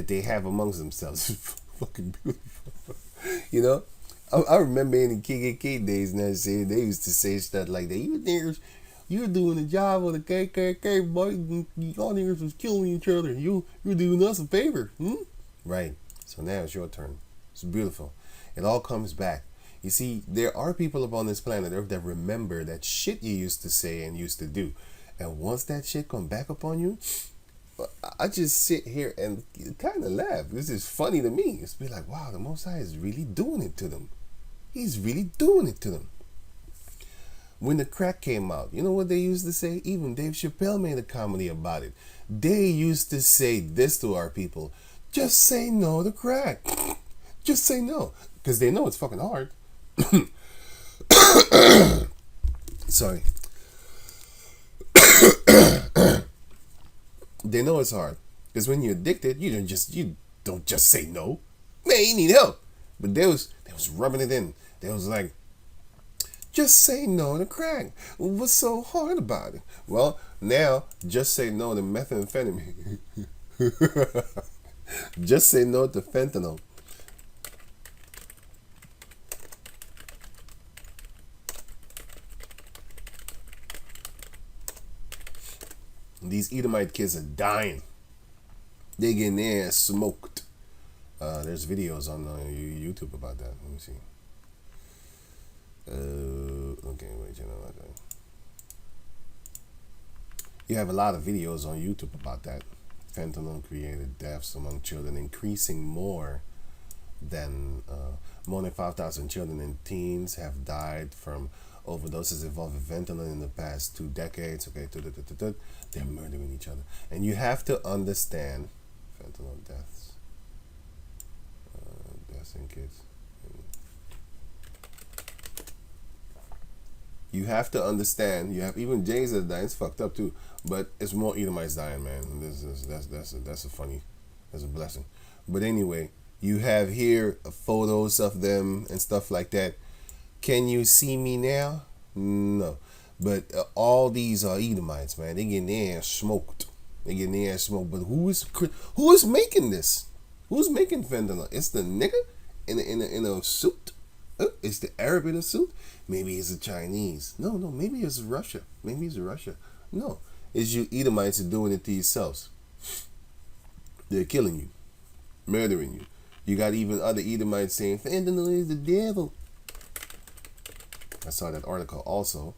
that they have amongst themselves is fucking beautiful. You know, I remember in the KKK days, and they used to say stuff like that. You niggers, you're doing the job of the KKK, boy. Y'all niggers was killing each other. You're doing us a favor, hmm? Right. So now it's your turn. It's beautiful. It all comes back. You see, there are people upon this planet Earth that remember that shit you used to say and used to do. And once that shit come back upon you, I just sit here and kind of laugh. This is funny to me. It's be like, wow, the Most High is really doing it to them. He's really doing it to them. When the crack came out, you know what they used to say? Even Dave Chappelle made a comedy about it. They used to say this to our people. Just say no to crack. Just say no. Because they know it's fucking hard. Sorry. They know it's hard. Because when you're addicted, you don't just say no. Man, you need help. But they was rubbing it in. They was like, just say no to crack. What's so hard about it? Well, now just say no to methamphetamine. Just say no to fentanyl. These Edomite kids are dying. They getting their ass smoked. There's videos on YouTube about that. Let me see. Okay, wait, you know what? You have a lot of videos on YouTube about that. Fentanyl created deaths among children, increasing more than 5,000 children and teens have died from overdoses involving fentanyl in the past 2 decades. Okay, they're murdering each other, and you have to understand fentanyl deaths, deaths in kids. You have to understand. You have even Jays that dying. It's fucked up too, but it's more Edomites dying, man. And that's a blessing. But anyway, you have here photos of them and stuff like that. Can you see me now? No. But all these are Edomites, man. They getting their ass smoked. They getting their ass smoked. But who is making this? Who's making fentanyl? It's the nigga in a suit. It's the Arab in a suit. Maybe it's the Chinese. No. Maybe it's Russia. No. It's you Edomites doing it to yourselves. They're killing you, murdering you. You got even other Edomites saying fentanyl is the devil. I saw that article also.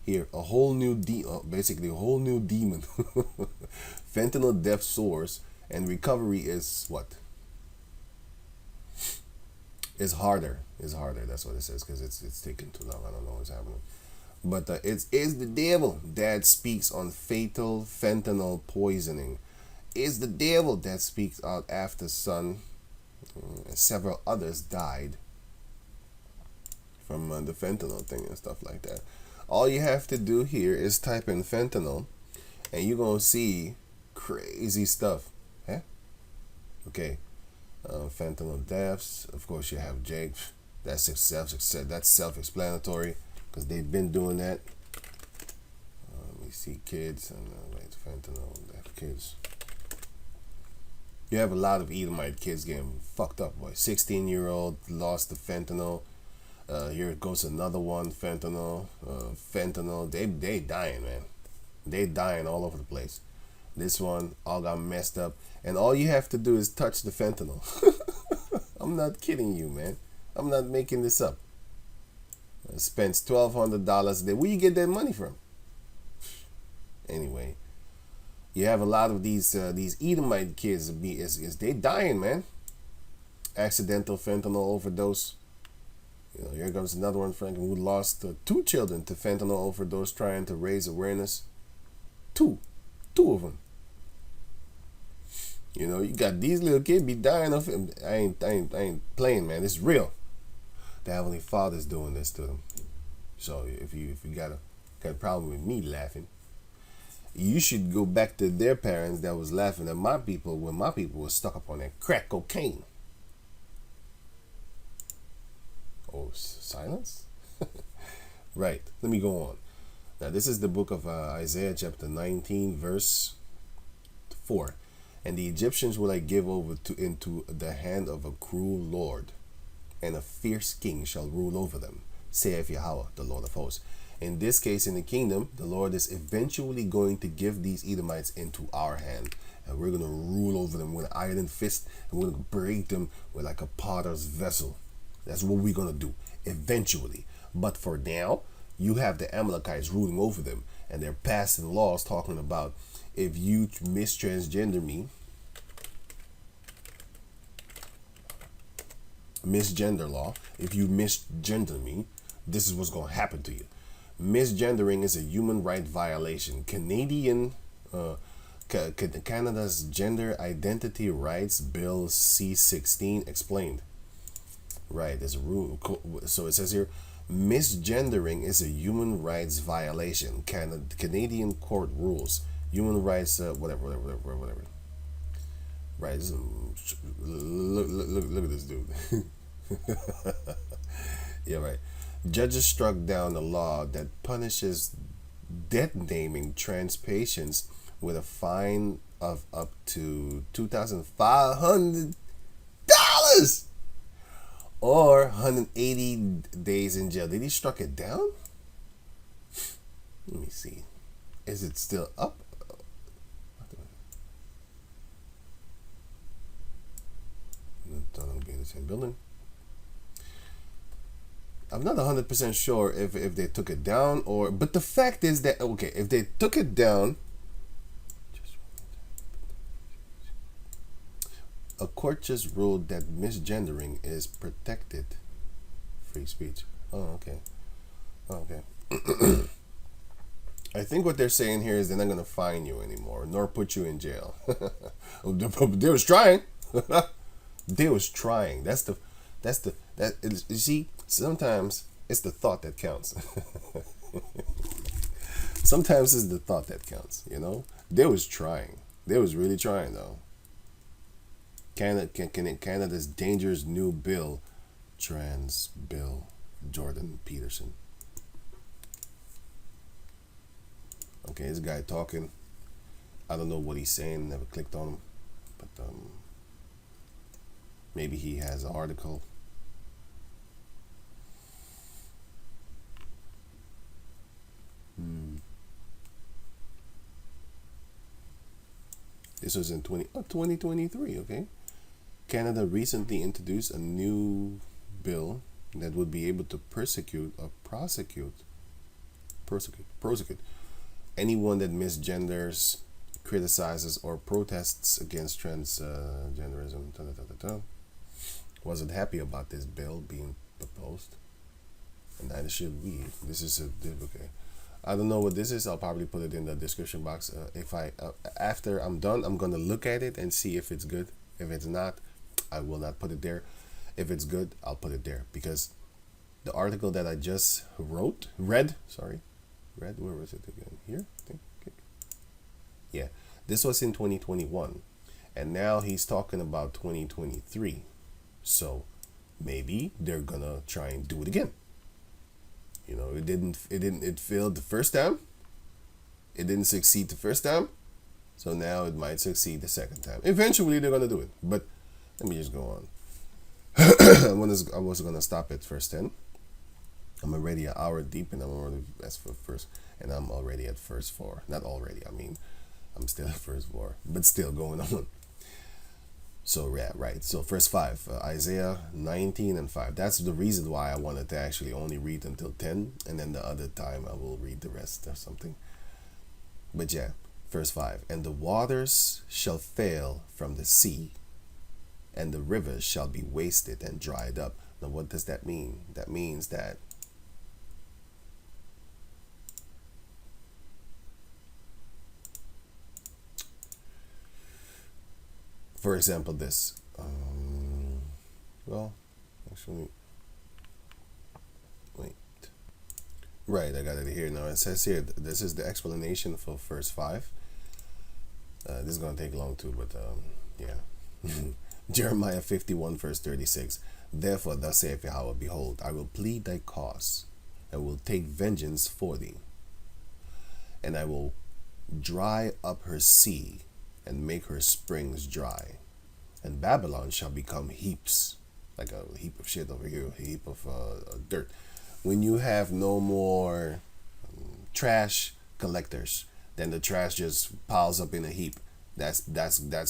Here, basically a whole new demon. Fentanyl death source and recovery is what? It's harder. That's what it says, because it's taking too long. I don't know what's happening. But it's the devil that speaks on fatal fentanyl poisoning. It's the devil that speaks out after son. Several others died from the fentanyl thing and stuff like that. All you have to do here is type in fentanyl, and you're gonna see crazy stuff. Yeah. Okay. Fentanyl deaths. Of course, you have Jake. That's self-explanatory, because they've been doing that. We see kids and fentanyl death kids. You have a lot of Edomite kids getting fucked up. Boy, 16-year-old lost to fentanyl. Here goes another one. Fentanyl. They dying, man. They dying all over the place. This one all got messed up, and all you have to do is touch the fentanyl. I'm not kidding you, man. I'm not making this up. Spends $1,200 a day. Where you get that money from? Anyway, you have a lot of these Edomite kids. They dying, man. Accidental fentanyl overdose. Here comes another one, Frank, who lost 2 children to fentanyl overdose trying to raise awareness. Two of them. You got these little kids be dying of it. I ain't playing, man. It's real. The Heavenly Father's doing this to them. So if you got a problem with me laughing, you should go back to their parents that was laughing at my people when my people was stuck up on that crack cocaine. Oh, silence? Right. Let me go on. Now, this is the book of Isaiah chapter 19, verse 4. And the Egyptians will I give over to into the hand of a cruel lord, and a fierce king shall rule over them, saith Yahweh, the Lord of hosts. In this case, in the kingdom, the Lord is eventually going to give these Edomites into our hand, and we're going to rule over them with an iron fist, and we're going to break them with like a potter's vessel. That's what we're going to do eventually. But for now, you have the Amalekites ruling over them, and they're passing laws talking about, if you mistransgender me, misgender law, if you misgender me, this is what's going to happen to you. Misgendering is a human right violation. Canada's Gender Identity Rights Bill C-16 explained. Right, there's a rule. So it says here, misgendering is a human rights violation. Canadian court rules. Human rights, whatever. Right, look at this dude. Yeah, right. Judges struck down a law that punishes dead naming trans patients with a fine of up to $2,500 or 180 days in jail. Did he struck it down? Let me see. Is it still up? Don't be in the same building. I'm not 100% sure if they took it down or, but the fact is that, okay, if they took it down, a court just ruled that misgendering is protected free speech. Oh, okay. I think what they're saying here is they're not going to fine you anymore, nor put you in jail. They was trying. They was trying. You see, sometimes it's the thought that counts. Sometimes it's the thought that counts, you know? They was trying. They was really trying, though. Canada's dangerous new bill, trans bill, Jordan Peterson. Okay, this guy talking. I don't know what he's saying. Never clicked on him, but maybe he has an article. This was in 2023, okay? Canada recently introduced a new bill that would be able to prosecute anyone that misgenders, criticizes, or protests against transgenderism. Wasn't happy about this bill being proposed, and neither should we. This is okay. I don't know what this is. I'll probably put it in the description box. After I'm done, I'm gonna look at it and see if it's good. If it's not, I will not put it there. If it's good, I'll put it there, because the article that I just read, where was it again? Here, I think. Okay. Yeah, this was in 2021, and now he's talking about 2023. So maybe they're gonna try and do it again. You know, it failed the first time. It didn't succeed the first time. So now it might succeed the second time. Eventually they're gonna do it. But let me just go on. I was gonna stop at verse 10. I'm already an hour deep, and I'm already and I'm already at verse 4. Not already, I mean, I'm still at verse 4, but still going on. So yeah, right. So verse 5, Isaiah 19 and 5. That's the reason why I wanted to actually only read until 10, and then the other time I will read the rest or something. But yeah, verse 5. And the waters shall fail from the sea, and the rivers shall be wasted and dried up. Now what does that mean? That means that for example, this. Well, actually, wait. Right, I got it here now. It says here, this is the explanation for verse 5. This is going to take long too, but yeah. Jeremiah 51, verse 36. Therefore, thus saith Yahweh, behold, I will plead thy cause, and will take vengeance for thee. And I will dry up her sea, and make her springs dry. And Babylon shall become heaps, like a heap of shit over here, a heap of dirt. When you have no more trash collectors, then the trash just piles up in a heap. That's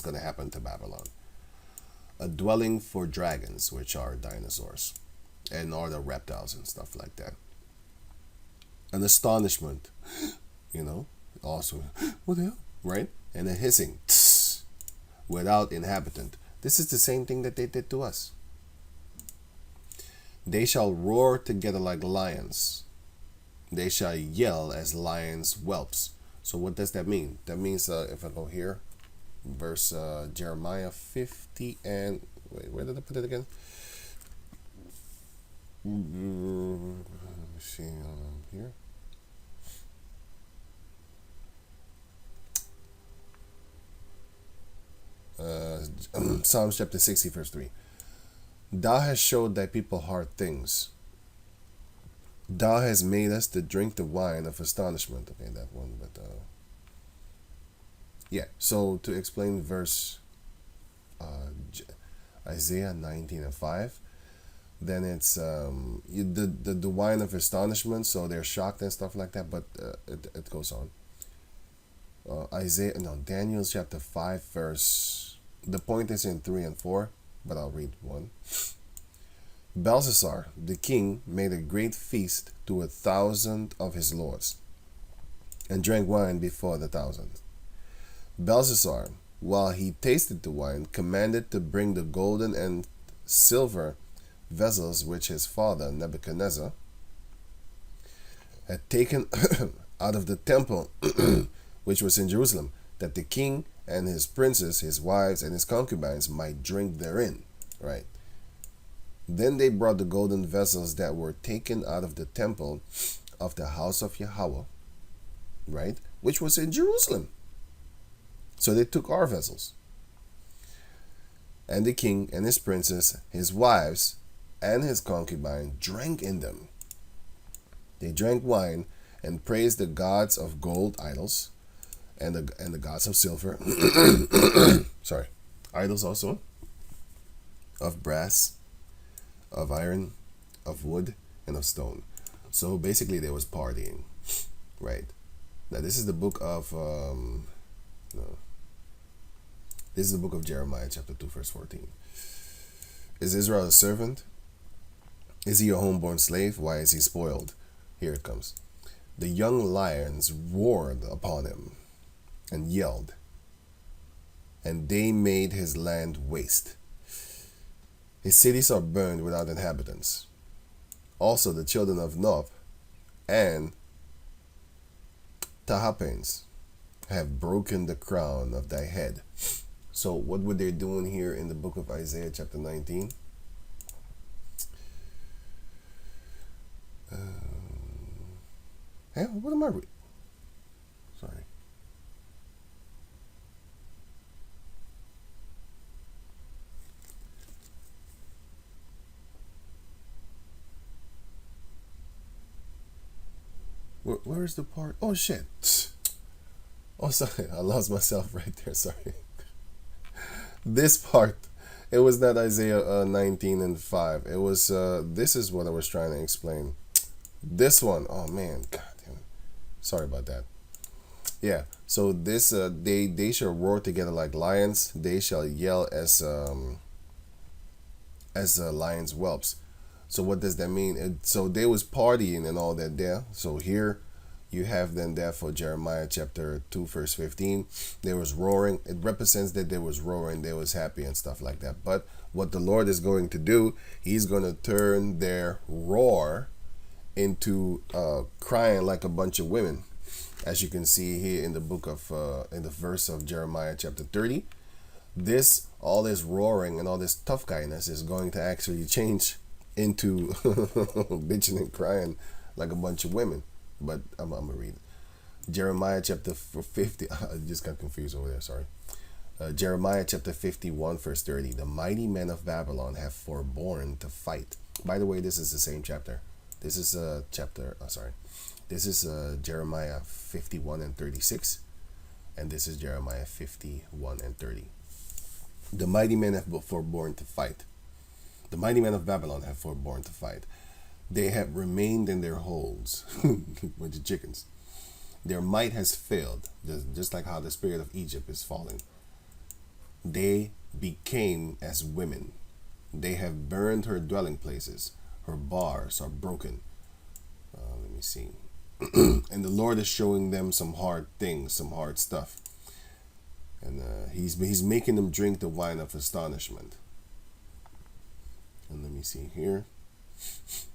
gonna happen to Babylon. A dwelling for dragons, which are dinosaurs, and all the reptiles and stuff like that. An astonishment, also, what the hell, right? And a hissing, tss, without inhabitant. This is the same thing that they did to us. They shall roar together like lions. They shall yell as lions' whelps. So what does that mean? That means if I go here, verse Jeremiah 50 and wait, where did I put it again? Let me see here. Psalms chapter 60 verse 3. Thou hast showed thy people hard things. Thou hast made us to drink the wine of astonishment. Okay, that one, but yeah. So to explain verse Isaiah 19 and 5, then it's the wine of astonishment. So they're shocked and stuff like that. But it goes on. Daniel chapter 5 verse. The point is in 3 and 4, but I'll read 1. Belshazzar, the king, made a great feast to 1,000 of his lords, and drank wine before the 1,000. Belshazzar, while he tasted the wine, commanded to bring the golden and silver vessels which his father Nebuchadnezzar had taken out of the temple which was in Jerusalem, that the king and his princes, his wives, and his concubines might drink therein. Right. Then they brought the golden vessels that were taken out of the temple of the house of Yahweh, right, which was in Jerusalem. So they took our vessels. And the king and his princes, his wives, and his concubine drank in them. They drank wine and praised the gods of gold idols and the gods of silver. Sorry, idols also, of brass, of iron, of wood, and of stone. So basically there was partying, right? Now this is the book of this is the book of Jeremiah chapter 2 verse 14. Is Israel a servant? Is he a homeborn slave? Why is he spoiled? Here it comes. The young lions roared upon him and yelled, and they made his land waste. His cities are burned without inhabitants. Also the children of Nob and Tahapanes have broken the crown of thy head. So what were they doing here in the book of Isaiah chapter 19? Hey, what am I reading? Sorry. Where is the part? Oh, shit. Oh, sorry. I lost myself right there. Sorry. This part. It was not Isaiah 19 and 5. It was, this is what I was trying to explain. This one. Oh, man. God damn it. Sorry about that. Yeah. So this, they shall roar together like lions. They shall yell as lions' whelps. So what does that mean? So they was partying and all that there. So here you have then there for Jeremiah chapter 2 verse 15. There was roaring. It represents that there was roaring. They was happy and stuff like that. But what the Lord is going to do, he's going to turn their roar into crying like a bunch of women. As you can see here in the book of, in the verse of Jeremiah chapter 30. All this roaring and all this tough guyiness is going to actually change into bitching and crying like a bunch of women. But I'm gonna read it. Jeremiah chapter 50. I just got confused over there. Sorry. Jeremiah chapter 51 verse 30. The mighty men of Babylon have forborne to fight. By the way, this is the same chapter. This is This is Jeremiah 51 and 36. And this is Jeremiah 51 and 30. The mighty men have forborne to fight. The mighty men of Babylon have forborne to fight. They have remained in their holes with the chickens. Their might has failed, just like how the spirit of Egypt is falling. They became as women. They have burned her dwelling places. Her bars are broken. Let me see. And the Lord is showing them some hard things, some hard stuff. And he's making them drink the wine of astonishment. And let me see here.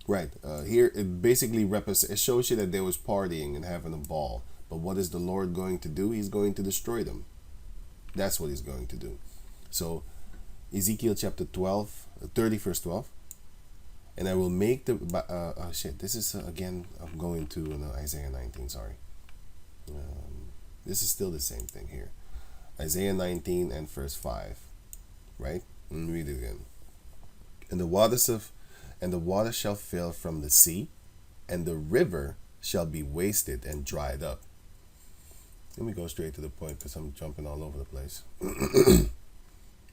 Right, here it basically it shows you that they was partying and having a ball. But what is the Lord going to do? He's going to destroy them. That's what he's going to do. So Ezekiel chapter 30 verse 12. And I will make the this is again, I'm going to Isaiah 19, sorry. This is still the same thing here. Isaiah 19 and verse 5. Right? Let me read it again. And the water shall fail from the sea, and the river shall be wasted and dried up. Let me go straight to the point because I'm jumping all over the place.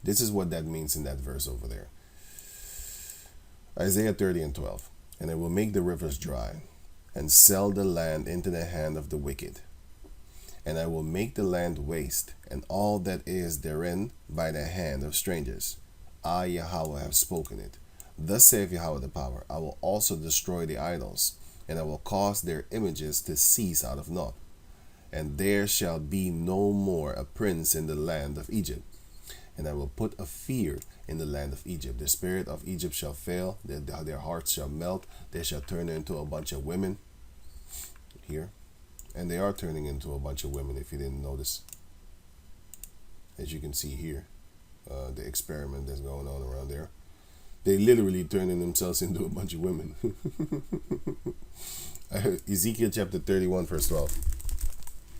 This is what that means in that verse over there. Isaiah 30 and 12. And I will make the rivers dry, and sell the land into the hand of the wicked. And I will make the land waste, and all that is therein by the hand of strangers. I, Yahweh, have spoken it. Thus saith Yahweh the power, I will also destroy the idols, and I will cause their images to cease out of naught. And there shall be no more a prince in the land of Egypt. And I will put a fear in the land of Egypt. The spirit of Egypt shall fail, their hearts shall melt, they shall turn into a bunch of women. Here. And they are turning into a bunch of women, if you didn't notice. As you can see here, the experiment that's going on around there. They literally turning themselves into a bunch of women. Ezekiel chapter 31 verse 12.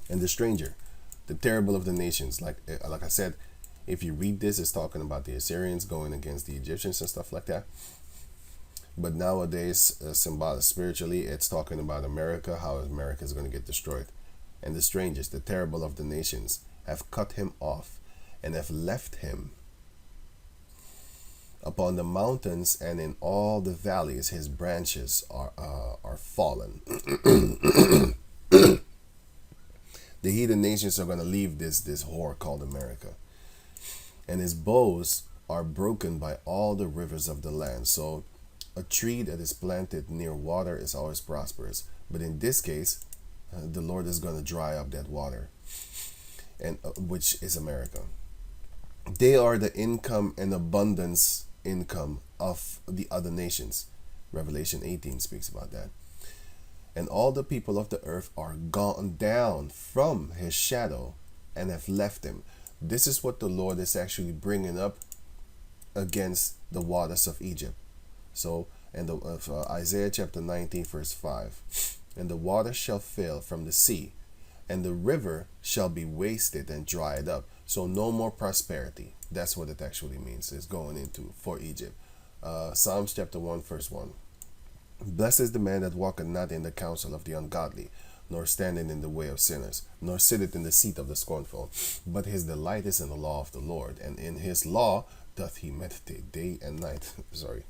And the stranger, the terrible of the nations. Like I said, if you read this, it's talking about the Assyrians going against the Egyptians and stuff like that. But nowadays, symbolic spiritually, it's talking about America, how America is going to get destroyed. And the strangers, the terrible of the nations, have cut him off and have left him. Upon the mountains and in all the valleys, his branches are fallen. The heathen nations are going to leave this whore called America. And his boughs are broken by all the rivers of the land. So a tree that is planted near water is always prosperous. But in this case, the Lord is going to dry up that water, and which is America. They are the income and abundance income of the other nations. Revelation 18 speaks about that. And all the people of the earth are gone down from his shadow and have left him. This is what the Lord is actually bringing up against the waters of Egypt. So, in Isaiah chapter 19 verse 5. And the water shall fail from the sea, and the river shall be wasted and dried up. So no more prosperity. That's what it actually means. It's going into for Egypt. Psalms chapter 1 verse 1. Blessed is the man that walketh not in the counsel of the ungodly, nor standeth in the way of sinners, nor sitteth in the seat of the scornful. But his delight is in the law of the Lord, and in his law doth he meditate day and night. Sorry.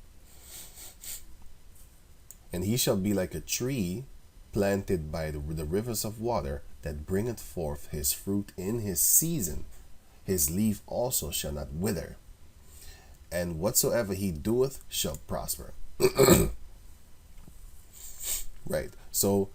And he shall be like a tree planted by the rivers of water, that bringeth forth his fruit in his season. His leaf also shall not wither, and whatsoever he doeth shall prosper. Right. So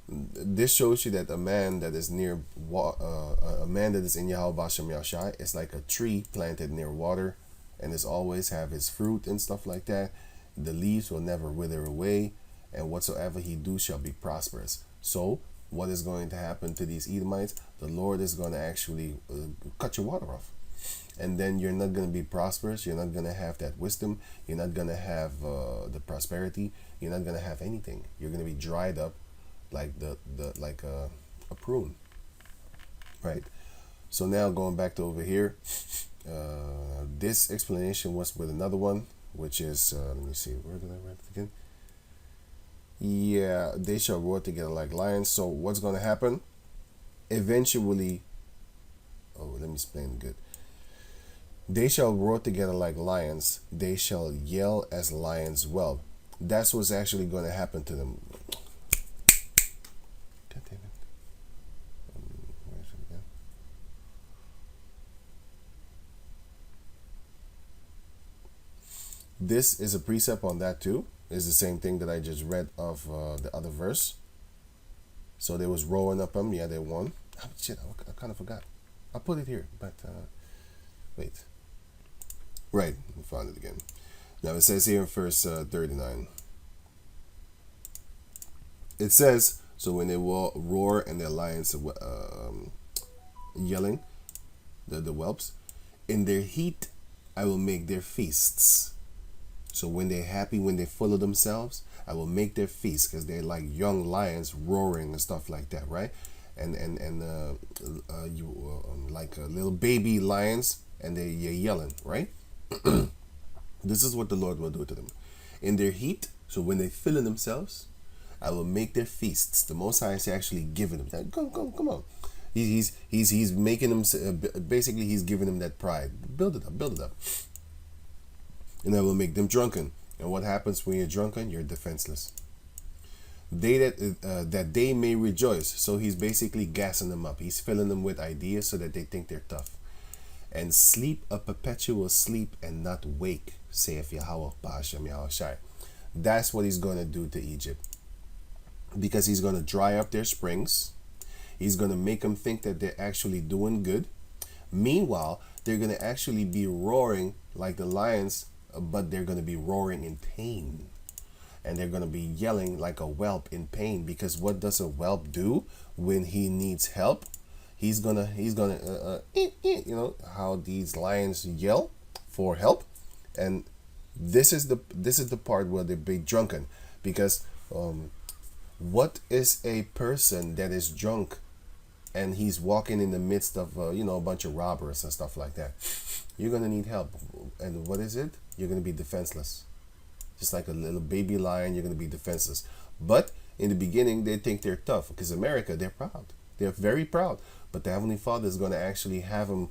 this shows you that a man that is near a man that is in Yahweh Bashem Yashai is like a tree planted near water, and is always have his fruit and stuff like that. The leaves will never wither away, and whatsoever he do shall be prosperous. So what is going to happen to these Edomites? The Lord is going to actually cut your water off. And then you're not going to be prosperous. You're not going to have that wisdom. You're not going to have the prosperity. You're not going to have anything. You're going to be dried up like a prune. Right? So now going back to over here, this explanation was with another one, which is, let me see, where did I write it again? Yeah, they shall roar together like lions. So what's going to happen? Eventually, Oh, let me explain good. They shall roar together like lions. They shall yell as lions whelp. That's what's actually going to happen to them. God damn it. Where is it again? This is a precept on that too. It's the same thing that I just read of the other verse. So they was rolling up them. Yeah, they won. Oh, shit, I kind of forgot. I put it here, but wait. Right, I found it again. Now it says here in verse 39. It says, so when they roar and their lions yelling, the whelps, in their heat I will make their feasts. So when they're happy, when they're full of themselves, I will make their feasts, because they're like young lions roaring and stuff like that, right? And like little baby lions, and they're yelling, right? This is what the Lord will do to them. In their heat, so when they fill in themselves, I will make their feasts. The Most High is actually giving them that. Come on. He's making them, basically he's giving them that pride. Build it up. And I will make them drunken. And what happens when you're drunken? You're defenseless. They that they may rejoice. So he's basically gassing them up. He's filling them with ideas so that they think they're tough. And sleep a perpetual sleep and not wake, saith Yahweh Ba'ashem Yahushai. That's what he's going to do to Egypt. Because he's going to dry up their springs. He's going to make them think that they're actually doing good. Meanwhile, they're going to actually be roaring like the lions, but they're going to be roaring in pain. And they're going to be yelling like a whelp in pain. Because what does a whelp do when he needs help? He's gonna you know how these lions yell for help. And this is the part where they be drunken. Because what is a person that is drunk and he's walking in the midst of a bunch of robbers and stuff like that? You're gonna need help. And what is it? You're gonna be defenseless. Just like a little baby lion, you're gonna be defenseless. But in the beginning, they think they're tough, because America, they're proud. They're very proud. But the Heavenly Father is going to actually have them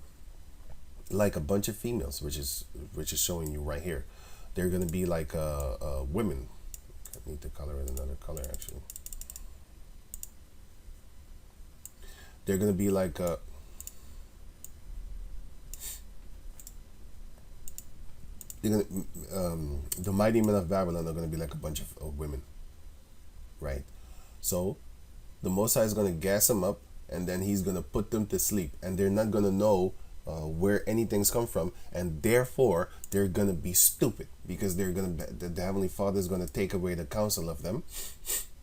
like a bunch of females, which is showing you right here. They're going to be like women. I need to color it another color, actually. They're going to be like the mighty men of Babylon are going to be like a bunch of women, right? So the Most High is going to gas them up, and then he's going to put them to sleep, and they're not going to know where anything's come from, and therefore they're going to be stupid, because they're going to the Heavenly Father is going to take away the counsel of them,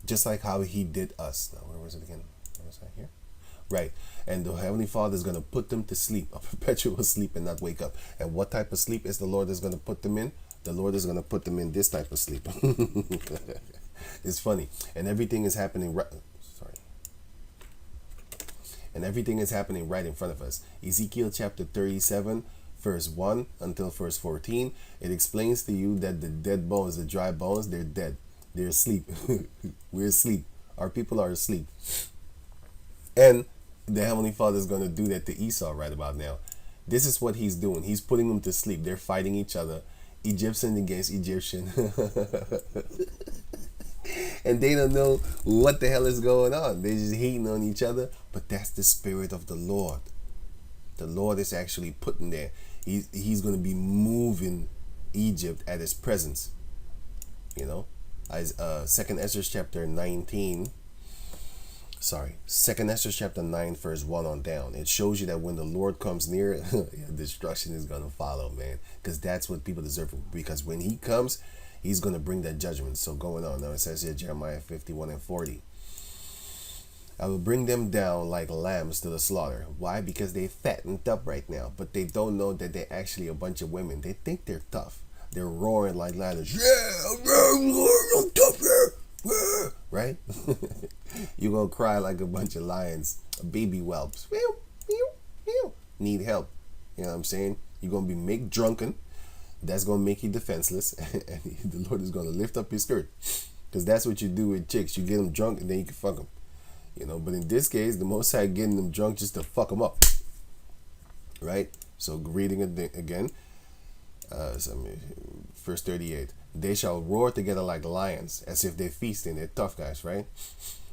just like how he did us. Now, where was it again? Where was I here? Right. And the Heavenly Father is going to put them to sleep, a perpetual sleep, and not wake up. And what type of sleep is the Lord is going to put them in? The Lord is going to put them in this type of sleep. It's funny. And everything is happening right. And everything is happening right in front of us. Ezekiel chapter 37, verse 1 until verse 14. It explains to you that the dead bones, the dry bones, they're dead. They're asleep. We're asleep. Our people are asleep. And the Heavenly Father is going to do that to Esau right about now. This is what he's doing. He's putting them to sleep. They're fighting each other. Egyptian against Egyptian. And they don't know what the hell is going on. They're just hating on each other. But that's the spirit of the Lord. The Lord is actually putting there. He's going to be moving Egypt at his presence. You know? As 2nd Ezra chapter 19. Sorry. 2nd Ezra chapter 9 verse 1 on down. It shows you that when the Lord comes near, destruction is going to follow, man. Because that's what people deserve. Because when he comes, he's going to bring that judgment. So going on. Now it says here, Jeremiah 51 and 40. I will bring them down like lambs to the slaughter. Why? Because they fattened up right now. But they don't know that they're actually a bunch of women. They think they're tough. They're roaring like lions. Yeah, I'm tough here. Yeah. Right? You're going to cry like a bunch of lions. Baby whelps. Need help. You know what I'm saying? You're going to be made drunken. That's going to make you defenseless. And the Lord is going to lift up your skirt. Because that's what you do with chicks. You get them drunk and then you can fuck them. You know, but in this case, the Most High getting them drunk just to fuck them up. right? So reading it again, verse 38. They shall roar together like lions, as if they're feasting. They're tough guys, right?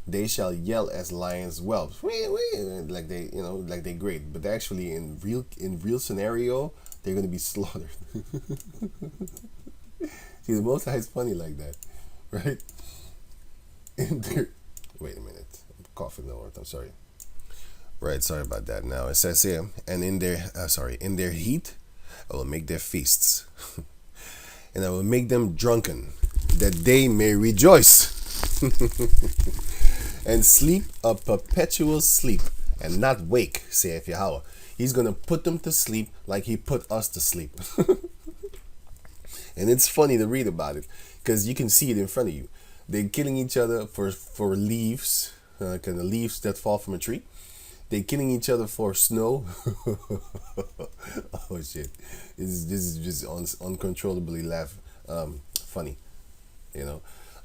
They shall yell as lions whelps, like they, like they great. But actually, in real scenario, they're gonna be slaughtered. See, the Most High is funny like that, right? In their, wait a minute, I'm coughing the word. I'm sorry. Right, sorry about that. Now it says here, and in their heat, I will make their feasts, and I will make them drunken, that they may rejoice, and sleep a perpetual sleep, and not wake, saith Yahweh. He's gonna put them to sleep like he put us to sleep. And it's funny to read about it, because you can see it in front of you. They're killing each other for leaves, kind of leaves that fall from a tree. They're killing each other for snow. Oh shit! This is just uncontrollably funny.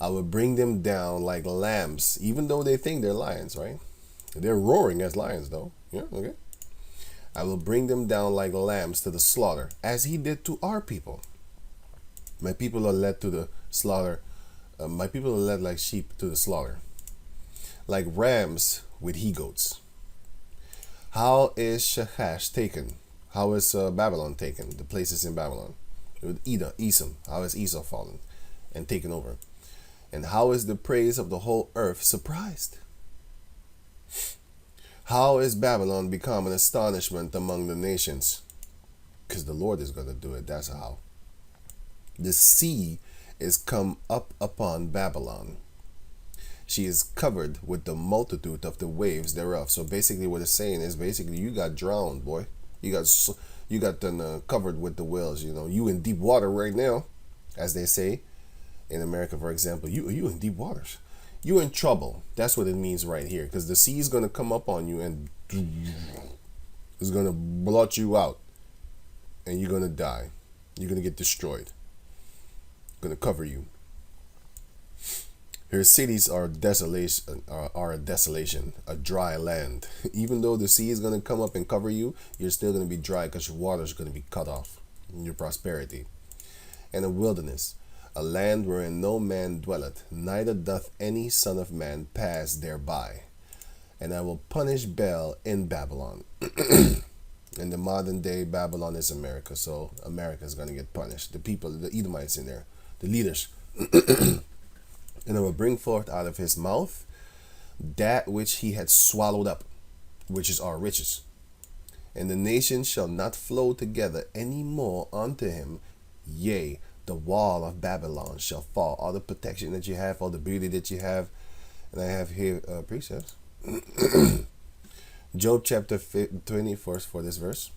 I will bring them down like lambs, even though they think they're lions, right? They're roaring as lions, though. Yeah, okay. I will bring them down like lambs to the slaughter, as he did to our people. My people are led to the slaughter. My people are led like sheep to the slaughter, like rams with he goats. How is Shahash taken? How is Babylon taken? The places in Babylon. With Esau. How is Esau fallen and taken over? And how is the praise of the whole earth surprised? How is Babylon become an astonishment among the nations? Because the Lord is going to do it. That's how. The sea is come up upon Babylon. She is covered with the multitude of the waves thereof. So basically what it's saying is basically you got drowned, boy. You got done covered with the whales. You in deep water right now, as they say in America, for example. You in deep waters. You in trouble. That's what it means right here. Because the sea is going to come up on you and it's going to blot you out. And you're going to die. You're going to get destroyed. Going to cover you. Her cities are desolation, are a desolation, a dry land. Even though the sea is going to come up and cover you, you're still going to be dry because your water is going to be cut off. Your prosperity. And a wilderness, a land wherein no man dwelleth, neither doth any son of man pass thereby. And I will punish Baal in Babylon. In the modern day, Babylon is America, so America is going to get punished. The people, the Edomites in there, the leaders. And I will bring forth out of his mouth that which he had swallowed up, which is our riches. And the nations shall not flow together any more unto him. Yea, the wall of Babylon shall fall. All the protection that you have, all the beauty that you have. And I have here precepts. Job chapter 20, for this verse.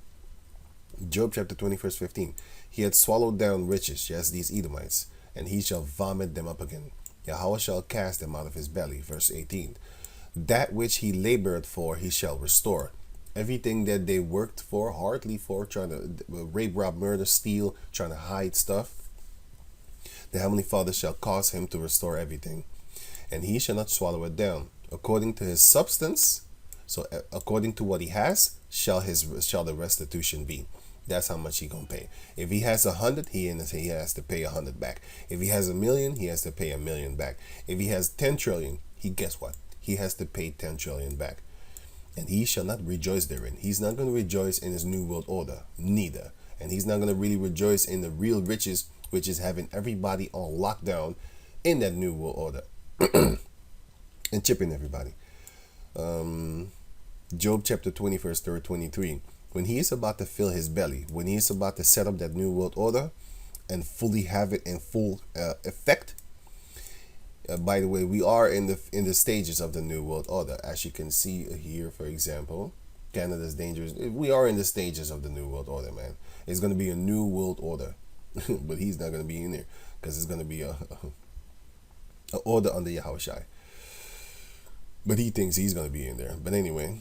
Job chapter 20, verse 15. He had swallowed down riches, yes, these Edomites, and he shall vomit them up again. Yahweh shall cast them out of his belly. Verse 18. That which he labored for, he shall restore. Everything that they worked for, hardly for, trying to rape, rob, murder, steal, trying to hide stuff, the Heavenly Father shall cause him to restore everything. And he shall not swallow it down. According to his substance, so according to what he has, shall the restitution be. That's how much he gonna pay. If he has 100, he has to pay 100 back. If he has 1,000,000, he has to pay 1,000,000 back. If he has 10 trillion, guess what? He has to pay 10 trillion back. And he shall not rejoice therein. He's not going to rejoice in his new world order, neither. And he's not going to really rejoice in the real riches, which is having everybody on lockdown in that new world order. And chipping everybody. Job chapter 20, verse 23. When he is about to fill his belly, when he is about to set up that new world order and fully have it in full effect. By the way, we are in the stages of the new world order. As you can see here, for example, Canada's dangerous. We are in the stages of the new world order, man. It's going to be a new world order, but he's not going to be in there because it's going to be a order under Yahushai. But he thinks he's going to be in there. But anyway,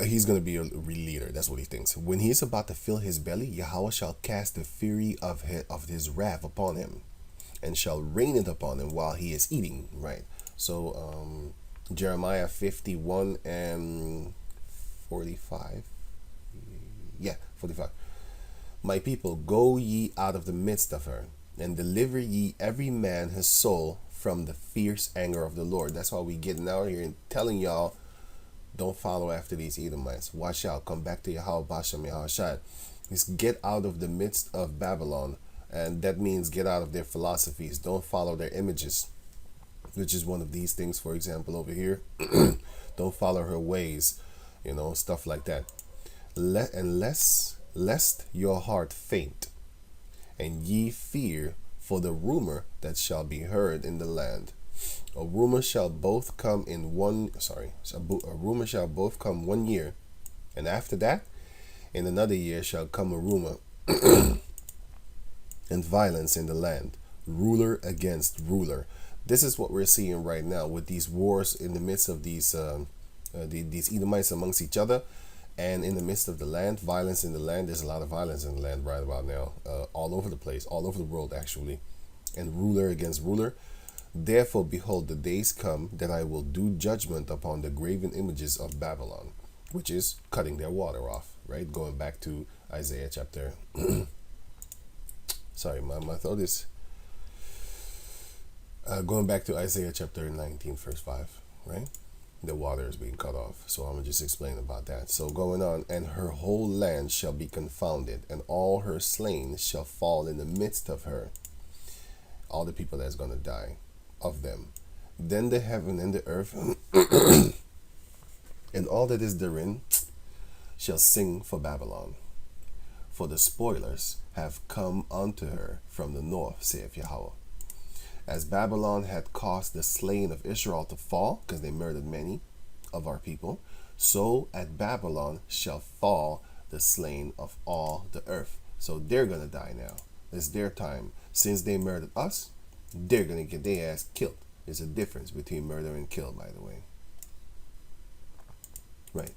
he's going to be a leader. That's what he thinks. When he is about to fill his belly, Yahweh shall cast the fury of his wrath upon him, and shall rain it upon him while he is eating. Right. So Jeremiah 51 and 45. Yeah, 45. My people, go ye out of the midst of her, and deliver ye every man his soul from the fierce anger of the Lord. That's why we getting out here and telling y'all, don't follow after these Edomites. Watch out. Come back to Yahweh Bashem Yahushai. Just get out of the midst of Babylon. And that means get out of their philosophies. Don't follow their images, which is one of these things, for example, over here. Don't follow her ways, stuff like that. Lest your heart faint, and ye fear for the rumor that shall be heard in the land. A rumor shall both come in one. A rumor shall both come 1 year, and after that, in another year shall come a rumor, and violence in the land, ruler against ruler. This is what we're seeing right now with these wars in the midst of these Edomites amongst each other. And in the midst of the land, violence in the land. There's a lot of violence in the land right about now, all over the place, all over the world actually, and ruler against ruler. Therefore, behold, the days come that I will do judgment upon the graven images of Babylon, which is cutting their water off, right? Going back to Isaiah chapter. Sorry, my thought is going back to Isaiah chapter 19, verse 5, right? The water is being cut off. So I'm going to just explain about that. So going on, and her whole land shall be confounded, and all her slain shall fall in the midst of her. All the people that's going to die of them. Then the heaven and the earth and all that is therein shall sing for Babylon. For the spoilers have come unto her from the north, saith Yahweh. As Babylon had caused the slain of Israel to fall, because they murdered many of our people, so at Babylon shall fall the slain of all the earth. So they're going to die now. It's their time. Since they murdered us, they're going to get their ass killed. There's a difference between murder and kill, by the way. Right.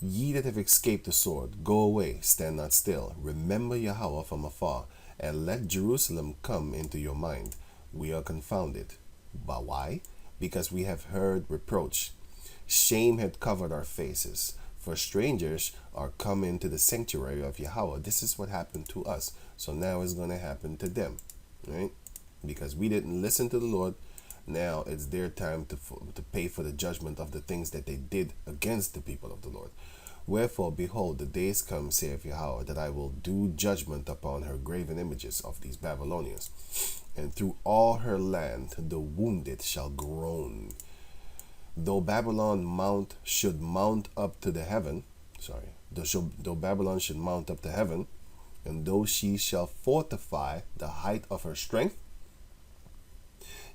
Ye that have escaped the sword, go away, stand not still. Remember Yahweh from afar, and let Jerusalem come into your mind. We are confounded. But why? Because we have heard reproach. Shame had covered our faces. For strangers are come into the sanctuary of Yahweh. This is what happened to us. So now it's going to happen to them. Right? Because we didn't listen to the Lord. Now it's their time to pay for the judgment of the things that they did against the people of the Lord. Wherefore, behold, the days come, saith Yahweh, that I will do judgment upon her graven images of these Babylonians. And through all her land the wounded shall groan. Though Babylon should mount up to the heaven, though Babylon should mount up to heaven, and though she shall fortify the height of her strength,